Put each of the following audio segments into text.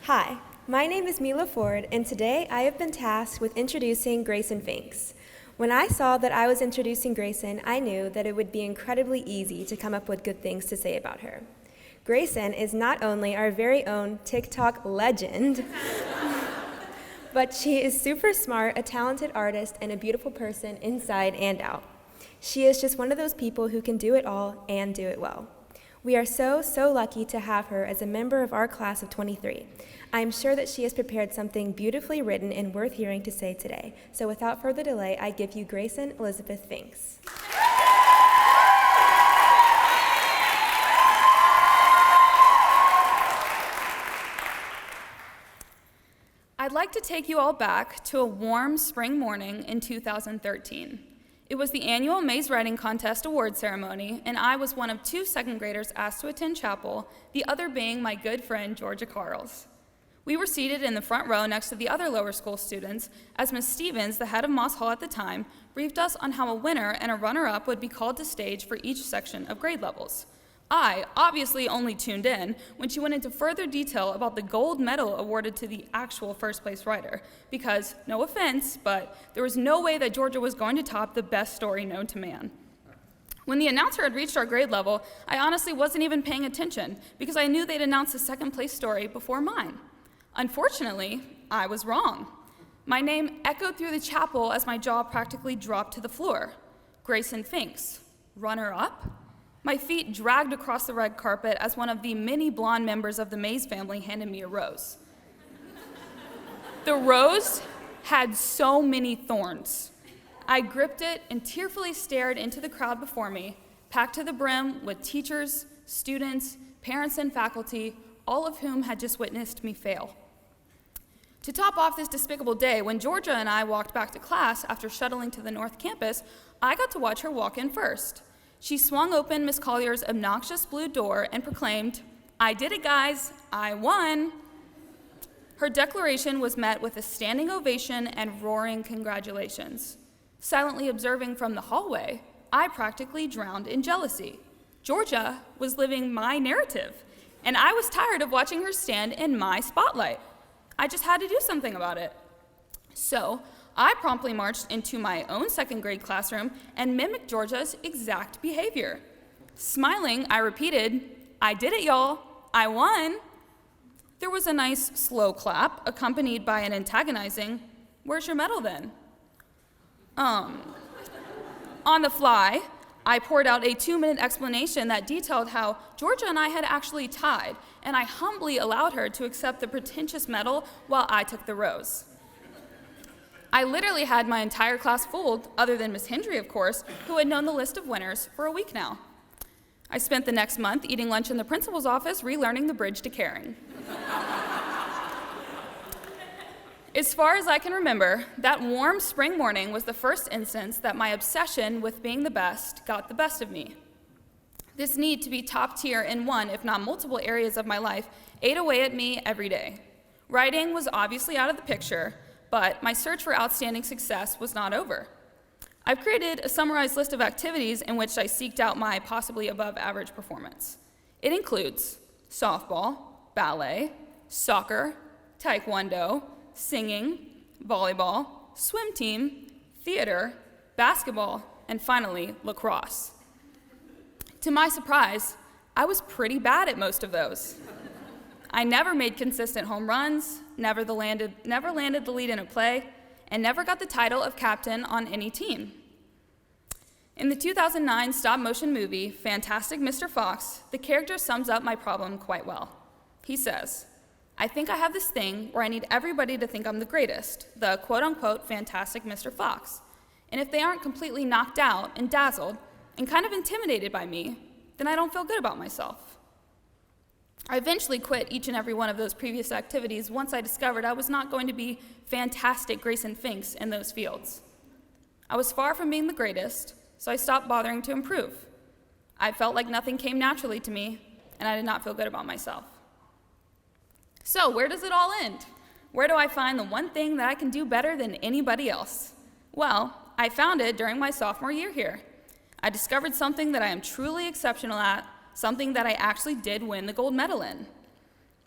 Hi, my name is Mila Ford, and today I have been tasked with introducing Grayson Finks. When I saw that I was introducing Grayson, I knew that it would be incredibly easy to come up with good things to say about her. Grayson is not only our very own TikTok legend, but she is super smart, a talented artist, and a beautiful person inside and out. She is just one of those people who can do it all and do it well. We are so lucky to have her as a member of our class of 23. I am sure that she has prepared something beautifully written and worth hearing to say today. So without further delay, I give you Grayson Elizabeth Finks. I'd like to take you all back to a warm spring morning in 2013. It was the annual Maze Writing Contest award ceremony, and I was one of 2 second graders asked to attend chapel, the other being my good friend Georgia Carls. We were seated in the front row next to the other lower school students as Ms. Stevens, the head of Moss Hall at the time, briefed us on how a winner and a runner-up would be called to stage for each section of grade levels. I obviously only tuned in when she went into further detail about the gold medal awarded to the actual first place writer, because, no offense, but there was no way that Georgia was going to top the best story known to man. When the announcer had reached our grade level, I honestly wasn't even paying attention because I knew they'd announced the second place story before mine. Unfortunately, I was wrong. My name echoed through the chapel as my jaw practically dropped to the floor. Grayson Finks, runner-up? My feet dragged across the red carpet as one of the many blonde members of the Mays family handed me a rose. The rose had so many thorns. I gripped it and tearfully stared into the crowd before me, packed to the brim with teachers, students, parents, and faculty, all of whom had just witnessed me fail. To top off this despicable day, when Georgia and I walked back to class after shuttling to the North Campus, I got to watch her walk in first. She swung open Miss Collier's obnoxious blue door and proclaimed, "I did it, guys, I won." Her declaration was met with a standing ovation and roaring congratulations. Silently observing from the hallway, I practically drowned in jealousy. Georgia was living my narrative, and I was tired of watching her stand in my spotlight. I just had to do something about it. So, I promptly marched into my own second grade classroom and mimicked Georgia's exact behavior. Smiling, I repeated, "I did it, y'all. I won." There was a nice slow clap, accompanied by an antagonizing, "Where's your medal then?" On the fly, I poured out a 2-minute explanation that detailed how Georgia and I had actually tied, and I humbly allowed her to accept the pretentious medal while I took the rose. I literally had my entire class fooled, other than Miss Hendry, of course, who had known the list of winners for a week now. I spent the next month eating lunch in the principal's office, relearning the bridge to caring. As far as I can remember, that warm spring morning was the first instance that my obsession with being the best got the best of me. This need to be top tier in one, if not multiple areas of my life, ate away at me every day. Writing was obviously out of the picture, but my search for outstanding success was not over. I've created a summarized list of activities in which I seeked out my possibly above average performance. It includes softball, ballet, soccer, taekwondo, singing, volleyball, swim team, theater, basketball, and finally, lacrosse. To my surprise, I was pretty bad at most of those. I never made consistent home runs, never landed the lead in a play, and never got the title of captain on any team. In the 2009 stop-motion movie, Fantastic Mr. Fox, the character sums up my problem quite well. He says, "I think I have this thing where I need everybody to think I'm the greatest, the quote-unquote Fantastic Mr. Fox. And if they aren't completely knocked out and dazzled and kind of intimidated by me, then I don't feel good about myself." I eventually quit each and every one of those previous activities once I discovered I was not going to be fantastic Grayson Finks in those fields. I was far from being the greatest, so I stopped bothering to improve. I felt like nothing came naturally to me, and I did not feel good about myself. So where does it all end? Where do I find the one thing that I can do better than anybody else? Well, I found it during my sophomore year here. I discovered something that I am truly exceptional at, something that I actually did win the gold medal in.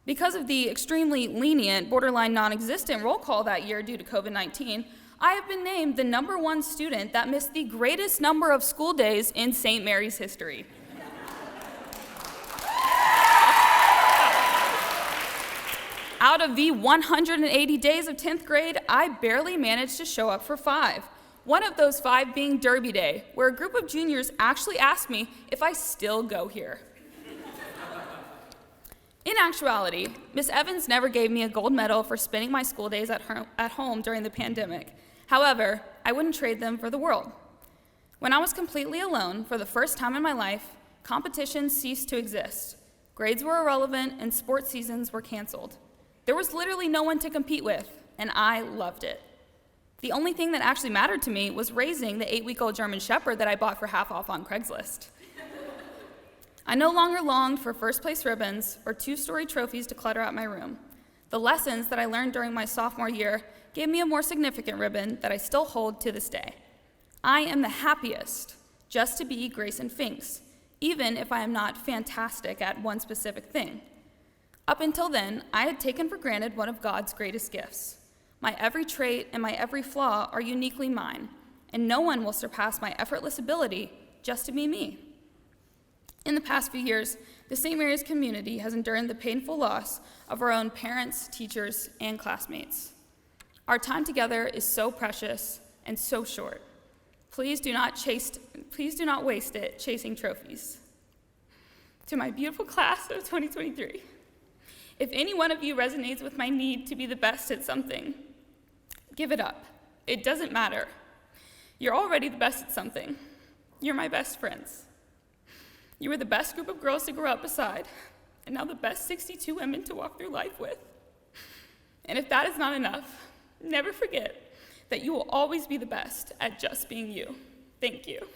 Because of the extremely lenient, borderline non-existent roll call that year due to COVID-19, I have been named the #1 student that missed the greatest number of school days in St. Mary's history. Out of the 180 days of 10th grade, I barely managed to show up for 5. One of those 5 being Derby Day, where a group of juniors actually asked me if I still go here. In actuality, Miss Evans never gave me a gold medal for spending my school days at home during the pandemic. However, I wouldn't trade them for the world. When I was completely alone for the first time in my life, competition ceased to exist. Grades were irrelevant and sports seasons were canceled. There was literally no one to compete with, and I loved it. The only thing that actually mattered to me was raising the 8-week-old German Shepherd that I bought for half off on Craigslist. I no longer longed for first-place ribbons or 2-story trophies to clutter out my room. The lessons that I learned during my sophomore year gave me a more significant ribbon that I still hold to this day. I am the happiest just to be Grayson Finks, even if I am not fantastic at one specific thing. Up until then, I had taken for granted one of God's greatest gifts. My every trait and my every flaw are uniquely mine, and no one will surpass my effortless ability just to be me. In the past few years, the St. Mary's community has endured the painful loss of our own parents, teachers, and classmates. Our time together is so precious and so short. Please do not waste it chasing trophies. To my beautiful class of 2023, if any one of you resonates with my need to be the best at something, give it up. It doesn't matter. You're already the best at something. You're my best friends. You were the best group of girls to grow up beside, and now the best 62 women to walk through life with. And if that is not enough, never forget that you will always be the best at just being you. Thank you.